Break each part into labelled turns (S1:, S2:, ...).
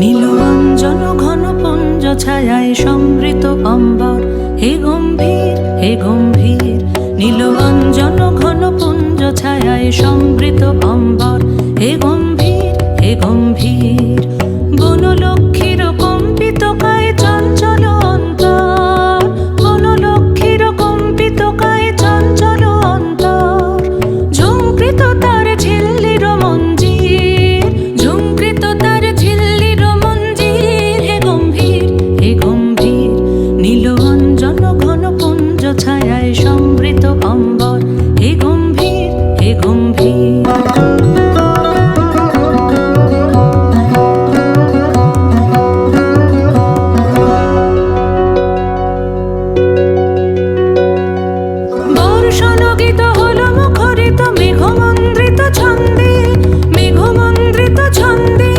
S1: নীল অঞ্জন ঘন পুঞ্জ ছায়ায় সমৃত অম্বর, হে গম্ভীর হে গম্ভীর। নীল অঞ্জন ঘন পুঞ্জ ছায়ায় সমৃত অম্বর, হে গম্ভীর হে গম্ভীর। বনলক্ষ্মীর কম্পিত কায় চঞ্চল অন্তর, বনলক্ষ্মীর কম্পিত কায় চঞ্চল অন্তর। ঝুঙ্কৃত তার ঝিল্লির মঞ্জির, ঝুঙ্কৃত তার ঝিল্লির মঞ্জির, হে গম্ভীর হে গম্ভীর। নীল অঞ্জন ঘন পুঞ্জ ছায়ায় সমৃত অম্বর, হে গম্ভীর হে গম্ভীর। বর্ষণগীত হল মুখরিত মেঘমন্দ্রিত ছন্দে, মেঘমন্দ্রিত ছন্দে।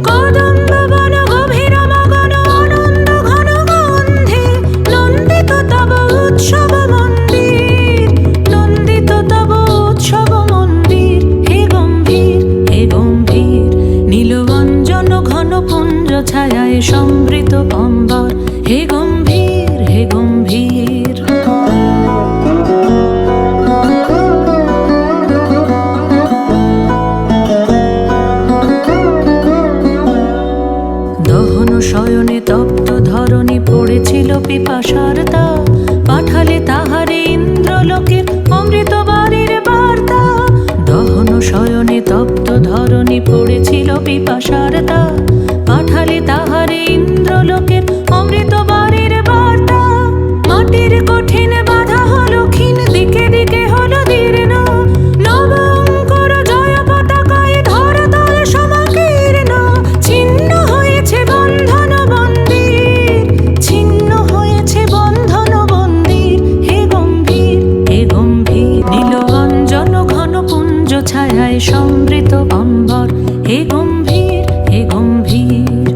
S1: কদম্ব বন গভীর মগন আনন্দ ঘন গন্ধে, নন্দিত তব উৎসব মন্দির, নন্দিত তব উৎসব মন্দির, হে গম্ভীর হে গম্ভীর। নীল অঞ্জন ঘন পুঞ্জ ছায়ায় সমৃত অম্বর, হে গম্ভীর হে গম্ভীর। দহন শয়নে তপ্ত ধরণী পড়েছিল পিপাসার তা, পাঠালে তাহারে ইন্দ্রলোকের অমৃত বাড়ির বার্তা। দহন শয়নে তপ্ত ধরণী পড়েছিল পিপাসার তা, পাঠালে তাহারে ইন্দ্রলোকের অমৃত বাড়ির বার্তা। মাটির কঠিন বাধা হলো ক্ষীণ, দিকে দিকে হলো দীর্ণ, নবঙ্কর জয় পতাকায় ধরাতল সমাকীর্ণ। ছিন্ন হয়েছে বন্ধন বন্দির, ছিন্ন হয়েছে বন্ধন বন্দির, হে গম্ভীর হে গম্ভীর। নীল অঞ্জন ঘন পুঞ্জ ছায়ায় সমৃত অম্বর, হে গম্ভীর হে গম্ভীর।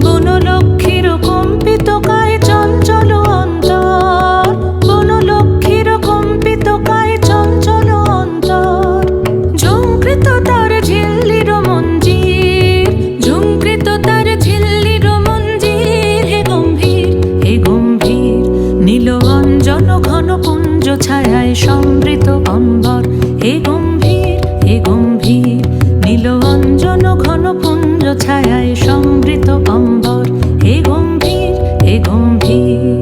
S1: বনলক্ষ্মীর কম্পিত কায় চঞ্চল অন্তর, বনলক্ষ্মীর কম্পিত কায় চঞ্চল অন্তর। ঝুঙ্কৃত তার ঝিল্লির মঞ্জির, ঝুঙ্কৃত তার ঝিল্লির মঞ্জির, হে গম্ভীর হে গম্ভীর। নীল অঞ্জন ঘন পুঞ্জ ছায়ায় সমৃত অম্বর, হে গম্ভীর হে গম্ভীর। নীল অঞ্জন ঘন পুঞ্জ ছায়ায় সমৃত অম্বর, হে গম্ভীর হে গম্ভীর।